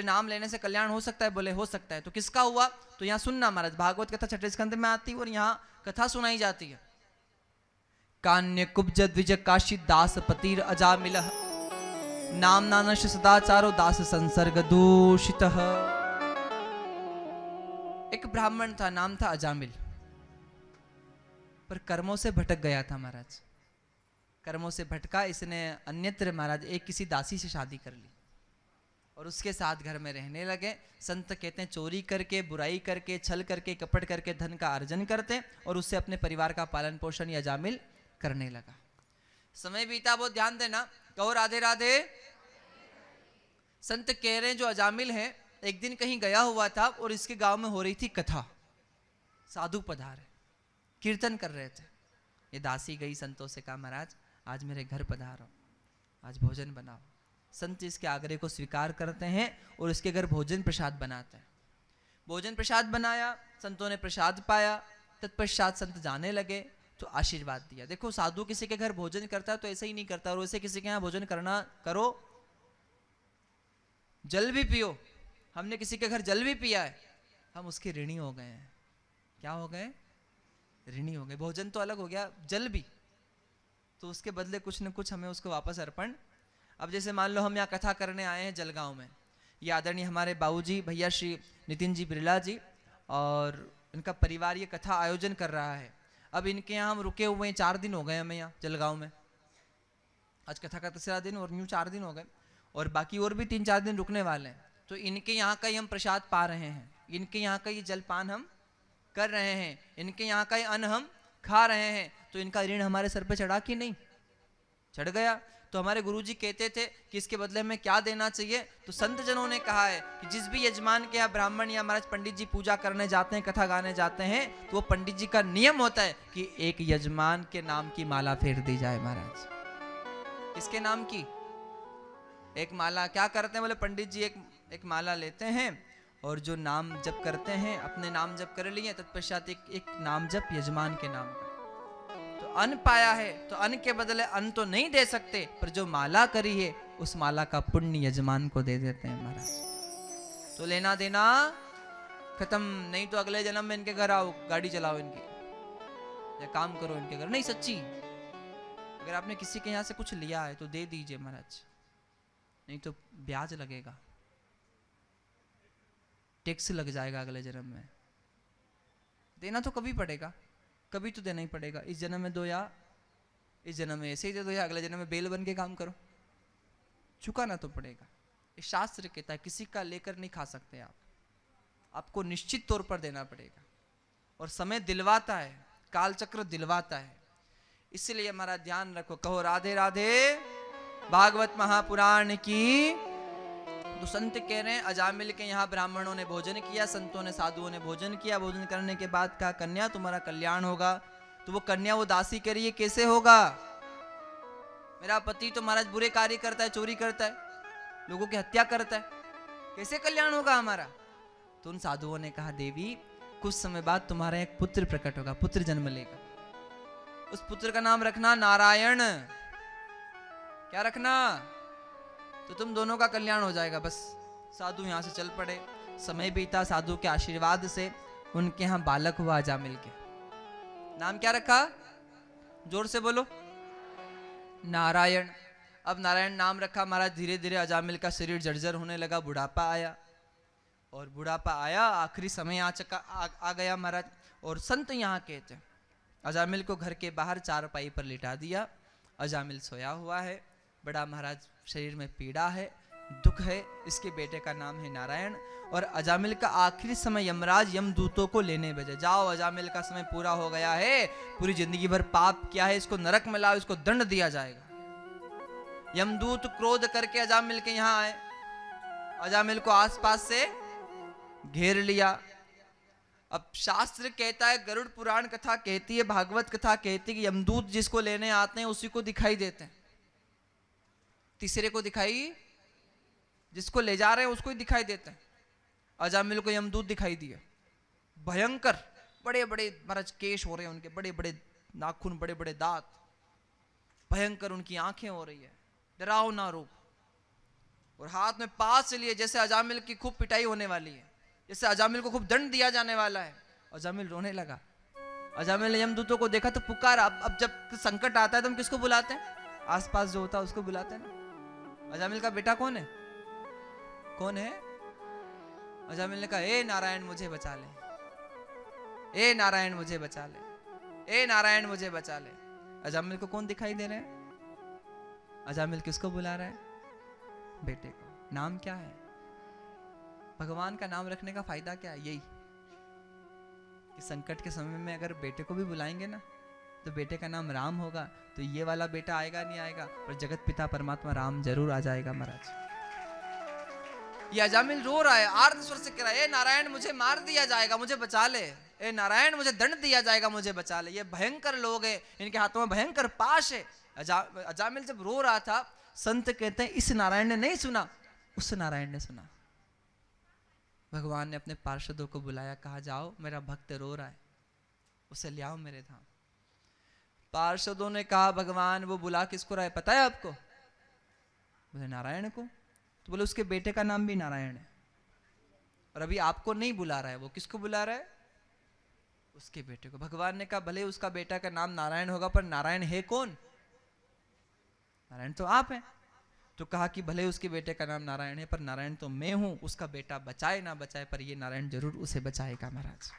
नाम लेने से कल्याण हो सकता है? बोले हो सकता है। तो किसका हुआ? तो यहाँ सुनना महाराज, भागवत कथा छठे स्कंद में आती है और यहाँ कथा सुनाई जाती है। कान्य कुब्ज द्विज काशी दास पतिर अजामिलः नाम नानश सदाचारो दास संसर्ग दूषित। एक ब्राह्मण था, नाम था अजामिल, पर कर्मों से भटक गया था महाराज। कर्मों से भटका, इसने अन्यत्र महाराज एक किसी दासी से शादी कर ली और उसके साथ घर में रहने लगे। संत कहते हैं चोरी करके, बुराई करके, छल करके, कपट करके धन का अर्जन करते और उससे अपने परिवार का पालन पोषण या अजामिल करने लगा। समय बीता, बहुत ध्यान देना, कहो राधे राधे। संत कह रहे हैं जो अजामिल है एक दिन कहीं गया हुआ था और इसके गांव में हो रही थी कथा। साधु पधारे, कीर्तन कर रहे थे। ये दासी गई, संतों से कहा महाराज आज मेरे घर पधारो, आज भोजन बनाओ। संत इसके आग्रह को स्वीकार करते हैं और इसके घर भोजन प्रसाद बनाते हैं। भोजन प्रसाद बनाया, संतों ने प्रसाद पाया। तत्पश्चात संत जाने लगे तो आशीर्वाद दिया। देखो साधु किसी के घर भोजन करता है तो ऐसे ही नहीं करता, और वैसे किसी के यहाँ भोजन करना करो, जल भी पियो। हमने किसी के घर जल भी पिया है, हम उसके ऋणी हो गए हैं। क्या हो गए? ऋणी हो गए। भोजन तो अलग हो गया, जल भी, तो उसके बदले कुछ न कुछ हमें उसको वापस अर्पण। अब जैसे मान लो हम यहाँ कथा करने आए हैं जलगांव में, ये आदरणीय हमारे बाबूजी भैया श्री नितिन जी बिरला जी और इनका परिवार ये कथा आयोजन कर रहा है। अब इनके यहाँ हम रुके हुए हैं, 4 दिन हो गए हमें यहाँ जलगांव में। आज कथा का 3रा दिन और यूँ 4 दिन हो गए और बाकी और भी 3-4 दिन रुकने वाले हैं। तो इनके यहाँ का ही हम प्रसाद पा रहे हैं, इनके यहाँ का ये जलपान हम कर रहे हैं, इनके यहाँ का ही अन्न हम खा रहे हैं। तो इनका ऋण हमारे सर पे चढ़ा कि नहीं? चढ़ गया। तो हमारे गुरुजी कहते थे कि इसके बदले में क्या देना चाहिए? तो संत जनों ने कहा है कि जिस भी यजमान के यहाँ ब्राह्मण या महाराज पंडित जी पूजा करने जाते हैं, कथा गाने जाते हैं, तो वो पंडित जी का नियम होता है कि एक यजमान के नाम की माला फेर दी जाए महाराज। किसके नाम की? एक माला। क्या करते हैं? बोले पंडित जी एक माला लेते हैं और जो नाम जप करते हैं, अपने नाम जप कर लिए, तत्पश्चात एक नाम जप यजमान के नाम का। तो अन्न पाया है तो अन्न के बदले अन्न तो नहीं दे सकते, पर जो माला करी है उस माला का पुण्य यजमान को दे देते हैं महाराज। तो लेना देना खत्म। नहीं तो अगले जन्म में इनके घर आओ, गाड़ी चलाओ इनकी, या काम करो इनके घर। नहीं, सच्ची, अगर आपने किसी के यहाँ से कुछ लिया है तो दे दीजिए महाराज, नहीं तो ब्याज लगेगा, टैक्स लग जाएगा अगले जन्म में। देना तो कभी पड़ेगा, कभी तो देना ही पड़ेगा। इस जन्म में दो या इस जन्म में ऐसे ही दे दो, या अगले जन्म में बेल बन के काम करो, चुकाना तो पड़ेगा। ये शास्त्र कहता है किसी का लेकर नहीं खा सकते आप, आपको निश्चित तौर पर देना पड़ेगा। और समय दिलवाता है, कालचक्र दिलवाता है, इसलिए हमारा ध्यान रखो। कहो राधे राधे। भागवत महापुराण की। तो संत कह रहे हैं अजामिल के यहाँ ब्राह्मणों ने भोजन किया, संतों ने, साधुओं ने भोजन किया। भोजन करने के बाद कहा कन्या तुम्हारा कल्याण होगा। तो वो कन्या, वो दासी कह रही है कैसे होगा? मेरा पति तो महाराज बुरे कार्य करता है, चोरी करता है, लोगों की हत्या करता है, कैसे कल्याण होगा हमारा? तो उन साधुओं ने कहा देवी कुछ समय बाद तुम्हारा एक पुत्र प्रकट होगा, पुत्र जन्म लेगा। उस पुत्र का नाम रखना नारायण। क्या रखना? तो तुम दोनों का कल्याण हो जाएगा। बस साधु यहाँ से चल पड़े। समय बीता, साधु के आशीर्वाद से उनके यहाँ बालक हुआ अजामिल के। नाम क्या रखा? जोर से बोलो। नारायण। अब नारायण नाम रखा महाराज। धीरे धीरे अजामिल का शरीर जर्जर होने लगा, बुढ़ापा आया, और बुढ़ापा आया, आखिरी समय आ गया महाराज। और संत यहाँ कहते हैं अजामिल को घर के बाहर चारपाई पर लिटा दिया। अजामिल सोया हुआ है, बड़ा महाराज शरीर में पीड़ा है, दुख है। इसके बेटे का नाम है नारायण। और अजामिल का आखिरी समय यमराज यमदूतों को लेने भेजे, जाओ अजामिल का समय पूरा हो गया है, पूरी जिंदगी भर पाप किया है, इसको नरक में लाओ, इसको दंड दिया जाएगा। यमदूत क्रोध करके अजामिल के यहाँ आए, अजामिल को आसपास से घेर लिया। अब शास्त्र कहता है, गरुड़ पुराण कथा कहती है, भागवत कथा कहती है कि यमदूत जिसको लेने आते हैं उसी को दिखाई देते हैं, तीसरे को दिखाई, जिसको ले जा रहे हैं उसको ही दिखाई देते हैं। अजामिल को यमदूत दिखाई दिए, भयंकर, बड़े बड़े महाराज केश हो रहे हैं उनके, बड़े बड़े नाखून, बड़े बड़े दांत, भयंकर उनकी आंखें हो रही है, डरावना रूप। और हाथ में पास लिए जैसे अजामिल की खूब पिटाई होने वाली है, जैसे अजामिल को खूब दंड दिया जाने वाला है। अजामिल रोने लगा। अजामिल ने यमदूतों को देखा तो पुकारा। अब जब संकट आता है तो हम किसको बुलाते हैं? आसपास जो होता है उसको बुलाते हैं ना। अजामिल का बेटा कौन है? कौन है? अजामिल ने कहा, ए नारायण मुझे बचा ले, ए नारायण मुझे बचा ले, ए नारायण मुझे बचा ले। अजामिल को कौन दिखाई दे रहे हैं? अजामिल किसको बुला रहा है? बेटे को। नाम क्या है? भगवान का नाम रखने का फायदा क्या है? यही कि संकट के समय में अगर बेटे को भी बुलाएंगे ना तो बेटे का नाम राम होगा, तो ये वाला बेटा आएगा नहीं आएगा, पर जगत पिता परमात्मा राम जरूर आ जाएगा महाराज। ये अजामिल रो रहा है, आर्त स्वर से कह रहा है, ए नारायण मुझे मार दिया जाएगा, मुझे बचा ले, ए नारायण मुझे दंड दिया जाएगा, मुझे बचा ले। ये भयंकर लोग हैं, इनके हाथों में भयंकर पाश है। अजामिल जब रो रहा था, संत कहते हैं इस नारायण ने नहीं सुना, उस नारायण ने सुना। भगवान ने अपने पार्षदों को बुलाया, कहा जाओ मेरा भक्त रो रहा है, उसे ले आओ मेरे धाम। पार्षदों ने कहा भगवान वो बुला किसको रहा है पता है आपको? बोले नारायण को। तो बोले उसके बेटे का नाम भी नारायण है, और अभी आपको नहीं बुला रहा है, वो किसको बुला रहा है? उसके बेटे को। भगवान ने कहा भले उसका बेटा का नाम नारायण होगा, पर नारायण है कौन? नारायण तो आप हैं। तो कहा कि भले उसके बेटे का नाम नारायण है, पर नारायण तो मैं हूं। उसका बेटा बचाए ना बचाए, पर ये नारायण जरूर उसे बचाएगा महाराज।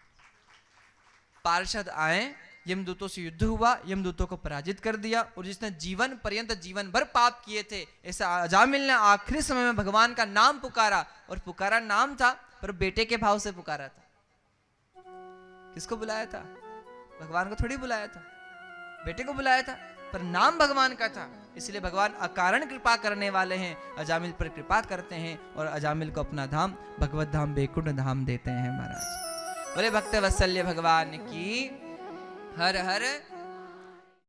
पार्षद आए, यमदूतों से युद्ध हुआ, यमदूतों को पराजित कर दिया, और जिसने जीवन पर्यंत जीवन भर पाप किए थे, ऐसा अजामिल ने आखिरी समय में भगवान का नाम पुकारा, और पुकारा नाम था पर बेटे के भाव से पुकारा था। किसको बुलाया था? भगवान को थोड़ी बुलाया था, बेटे को बुलाया था, पर नाम भगवान का था। इसलिए भगवान अकारण कृपा करने वाले हैं, अजामिल पर कृपा करते हैं, और अजामिल को अपना धाम भगवत धाम वैकुंठ धाम देते हैं महाराज। बोले भक्त वत्सल्य भगवान की हर हर